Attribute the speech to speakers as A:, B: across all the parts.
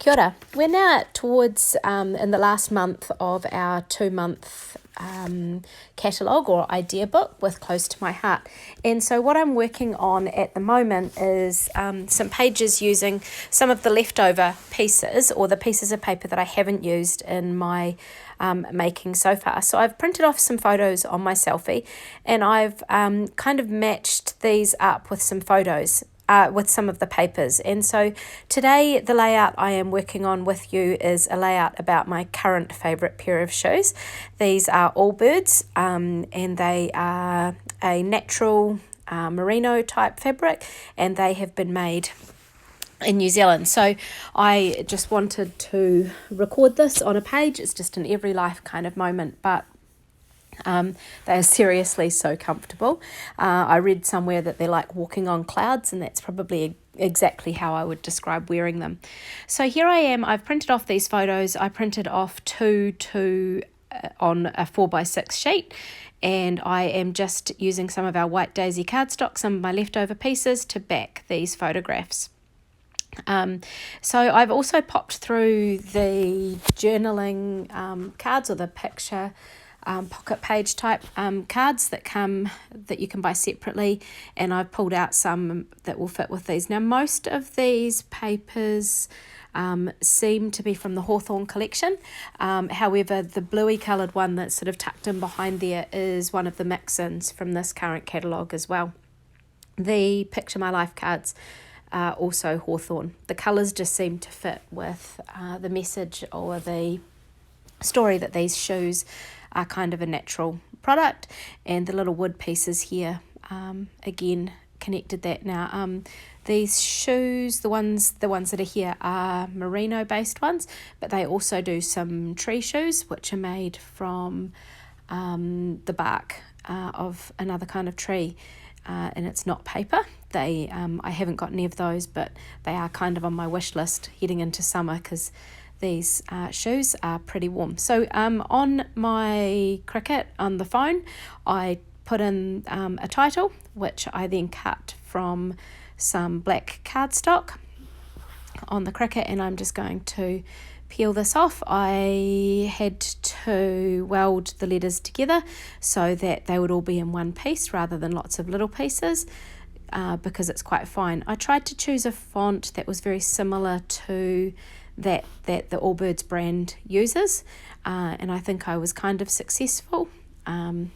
A: Kia ora. We're now towards in the last month of our 2-month catalogue or idea book with Close to My Heart. And so what I'm working on at the moment is some pages using some of the leftover pieces or the pieces of paper that I haven't used in my making so far. So I've printed off some photos on my selfie and I've kind of matched these up with some photos with some of the papers. And so today the layout I am working on with you is a layout about my current favourite pair of shoes. These are Allbirds and they are a natural merino type fabric and they have been made in New Zealand. So I just wanted to record this on a page. It's just an every life kind of moment, but they are seriously so comfortable. I read somewhere that they're like walking on clouds, and that's probably exactly how I would describe wearing them. So here I am. I've printed off these photos. I printed off two on a 4x6 sheet, and I am just using some of our white daisy cardstock, some of my leftover pieces to back these photographs. So I've also popped through the journaling cards or the picture pocket page type cards that you can buy separately, and I've pulled out some that will fit with these. Now most of these papers seem to be from the Hawthorn collection, however the bluey coloured one that's sort of tucked in behind there is one of the mix-ins from this current catalogue as well. The Picture My Life cards are also Hawthorn. The colours just seem to fit with the message or the story that these shoes are kind of a natural product, and the little wood pieces here again connected that. Now these shoes, the ones that are here are merino based ones, but they also do some tree shoes which are made from the bark of another kind of tree, and it's not paper. They I haven't got any of those, but they are kind of on my wish list heading into summer because these shoes are pretty warm. So on my Cricut on the phone, I put in a title, which I then cut from some black cardstock on the Cricut, and I'm just going to peel this off. I had to weld the letters together so that they would all be in one piece rather than lots of little pieces, because it's quite fine. I tried to choose a font that was very similar to that the Allbirds brand uses, and I think I was kind of successful, and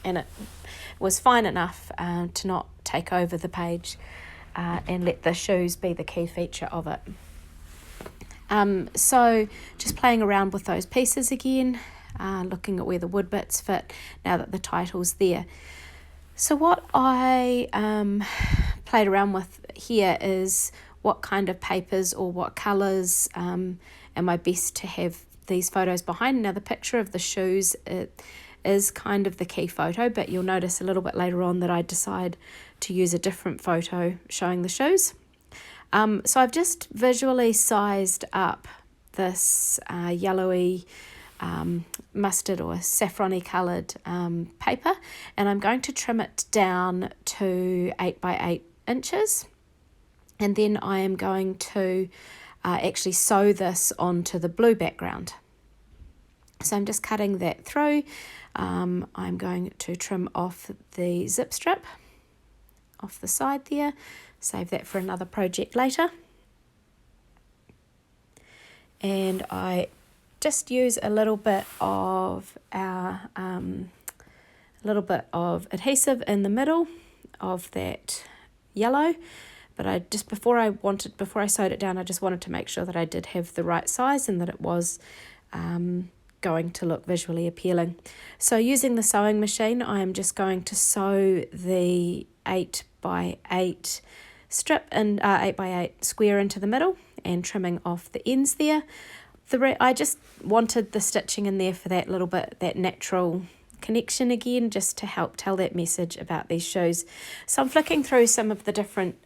A: it was fine enough to not take over the page and let the shoes be the key feature of it. So just playing around with those pieces again, looking at where the wood bits fit now that the title's there. So what I played around with here is what kind of papers or what colours am I best to have these photos behind. Now the picture of the shoes, it is kind of the key photo, but you'll notice a little bit later on that I decide to use a different photo showing the shoes. So I've just visually sized up this yellowy mustard or saffrony coloured paper, and I'm going to trim it down to 8 by 8 inches. And then I am going to actually sew this onto the blue background. So I'm just cutting that through. I'm going to trim off the zip strip off the side there. Save that for another project later. And I just use a little bit of our adhesive in the middle of that yellow. But I just before I sewed it down, I just wanted to make sure that I did have the right size and that it was going to look visually appealing. So using the sewing machine, I am just going to sew the 8 by 8 strip and 8 by 8 square into the middle and trimming off the ends there. I just wanted the stitching in there for that little bit, that natural connection again, just to help tell that message about these shoes. So I'm flicking through some of the different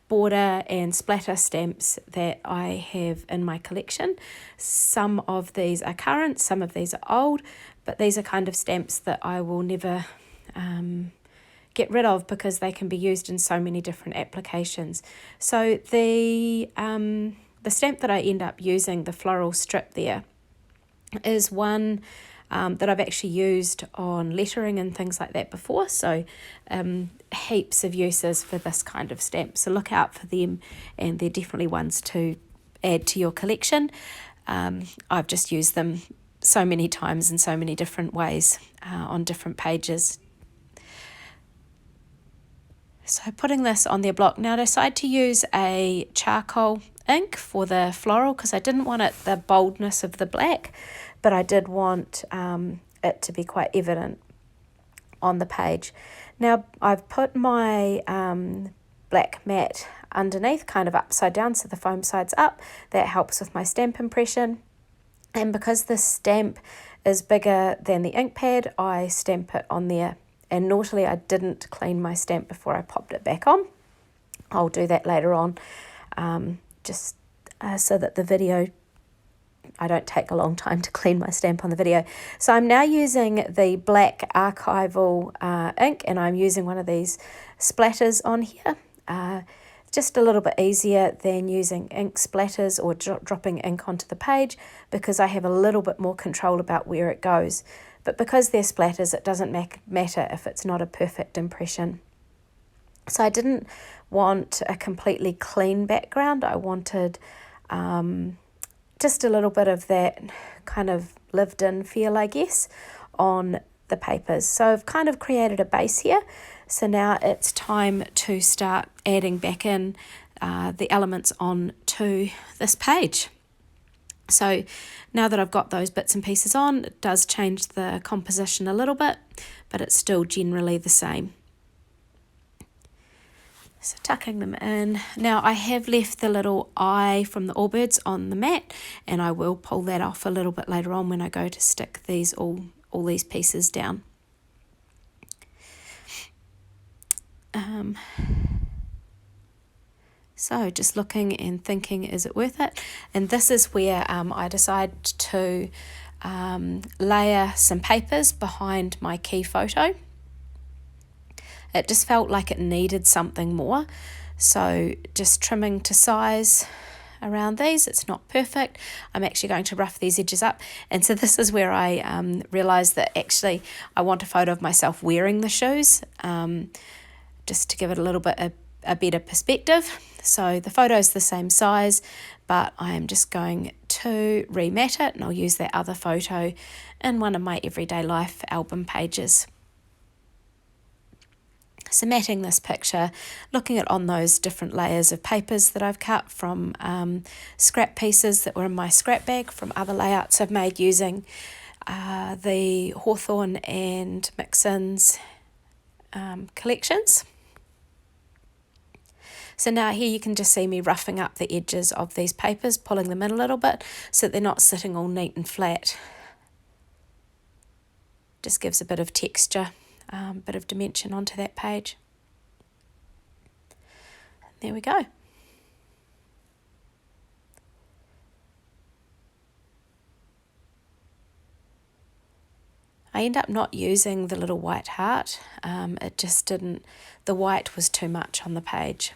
A: border and splatter stamps that I have in my collection. Some of these are current, some of these are old, but these are kind of stamps that I will never get rid of because they can be used in so many different applications. So the the stamp that I end up using, the floral strip there, is one that I've actually used on lettering and things like that before. So heaps of uses for this kind of stamp. So look out for them, and they're definitely ones to add to your collection. I've just used them so many times in so many different ways on different pages. So putting this on their block. Now I decided to use a charcoal ink for the floral because I didn't want the boldness of the black, but I did want it to be quite evident on the page. Now I've put my black mat underneath, kind of upside down, so the foam side's up. That helps with my stamp impression. And because this stamp is bigger than the ink pad, I stamp it on there. And naughtily, I didn't clean my stamp before I popped it back on. I'll do that later on, just so that the video, I don't take a long time to clean my stamp on the video. So I'm now using the black archival ink, and I'm using one of these splatters on here. Just a little bit easier than using ink splatters or dropping ink onto the page, because I have a little bit more control about where it goes. But because they're splatters, it doesn't matter if it's not a perfect impression. So I didn't want a completely clean background. I wanted just a little bit of that kind of lived in feel, I guess, on the papers. So I've kind of created a base here. So now it's time to start adding back in the elements onto this page. So now that I've got those bits and pieces on, it does change the composition a little bit, but it's still generally the same. So tucking them in. Now I have left the little eye from the Allbirds on the mat, and I will pull that off a little bit later on when I go to stick these all these pieces down. So just looking and thinking, is it worth it? And this is where I decide to layer some papers behind my key photo. It just felt like it needed something more. So just trimming to size around these. It's not perfect. I'm actually going to rough these edges up. And so this is where I realised that actually I want a photo of myself wearing the shoes, just to give it a little bit a better perspective. So the photo is the same size, but I am just going to remat it, and I'll use that other photo in one of my everyday life album pages. So matting this picture, looking at on those different layers of papers that I've cut from scrap pieces that were in my scrap bag from other layouts I've made using the Hawthorn and Mixins collections. So now here you can just see me roughing up the edges of these papers, pulling them in a little bit so that they're not sitting all neat and flat. Just gives a bit of texture, bit of dimension onto that page. There we go. I end up not using the little white heart. It just didn't, the white was too much on the page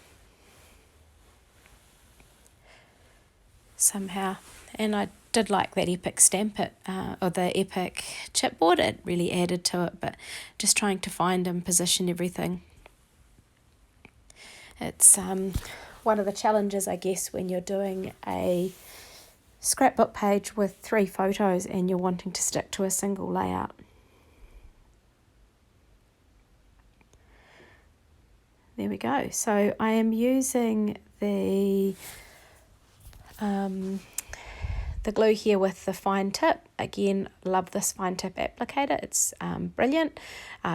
A: somehow. And I did like that epic stamp, or the epic chipboard. It really added to it, but just trying to find and position everything. It's one of the challenges, I guess, when you're doing a scrapbook page with 3 photos and you're wanting to stick to a single layout. There we go. So I am using the glue here with the fine tip. Again, love this fine tip applicator. It's brilliant.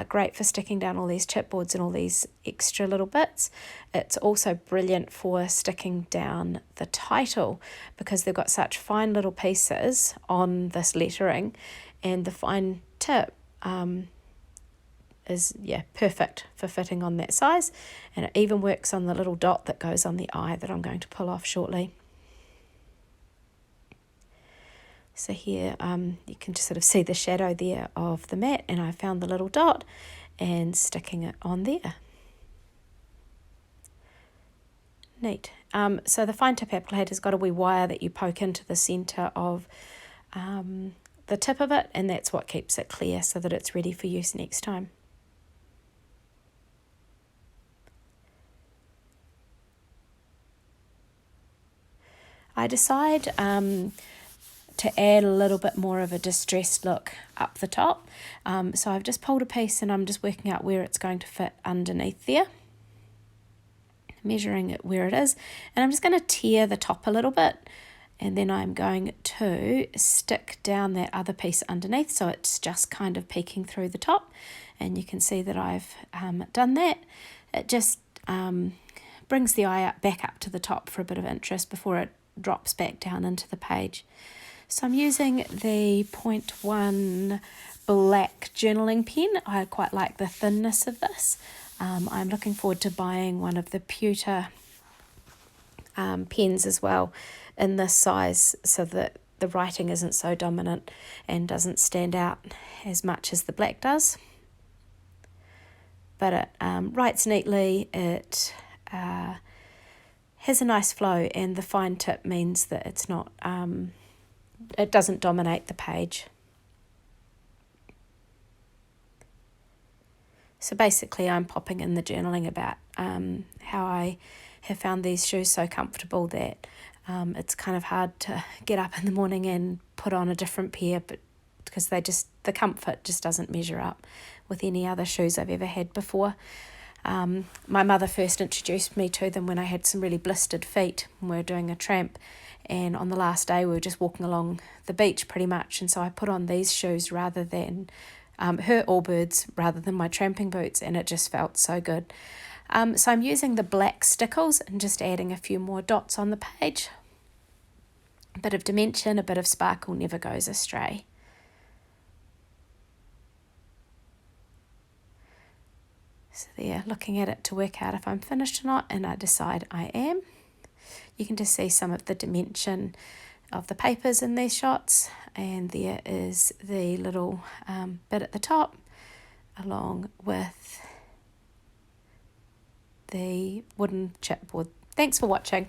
A: Great for sticking down all these chipboards and all these extra little bits. It's also brilliant for sticking down the title because they've got such fine little pieces on this lettering, and the fine tip is perfect for fitting on that size, and it even works on the little dot that goes on the eye that I'm going to pull off shortly. So here you can just sort of see the shadow there of the mat, and I found the little dot and sticking it on there. neat. So the fine tip applicator has got a wee wire that you poke into the centre of the tip of it, and that's what keeps it clear so that it's ready for use next time. I decide to add a little bit more of a distressed look up the top. So I've just pulled a piece and I'm just working out where it's going to fit underneath there, measuring it where it is, and I'm just going to tear the top a little bit, and then I'm going to stick down that other piece underneath so it's just kind of peeking through the top, and you can see that I've done that. It just brings the eye back up to the top for a bit of interest before it drops back down into the page. So I'm using the 0.1 black journaling pen. I quite like the thinness of this. I'm looking forward to buying one of the pewter pens as well in this size so that the writing isn't so dominant and doesn't stand out as much as the black does. But it writes neatly, it has a nice flow, and the fine tip means that it's not, it doesn't dominate the page. So basically I'm popping in the journaling about how I have found these shoes so comfortable that it's kind of hard to get up in the morning and put on a different pair, but because the comfort just doesn't measure up with any other shoes I've ever had before. My mother first introduced me to them when I had some really blistered feet when we were doing a tramp, and on the last day we were just walking along the beach pretty much, and so I put on these shoes rather than her Allbirds rather than my tramping boots, and it just felt so good. So I'm using the black stickles and just adding a few more dots on the page. A bit of dimension, a bit of sparkle never goes astray. So there, looking at it to work out if I'm finished or not, and I decide I am. You can just see some of the dimension of the papers in these shots, and there is the little bit at the top along with the wooden chipboard. Thanks for watching.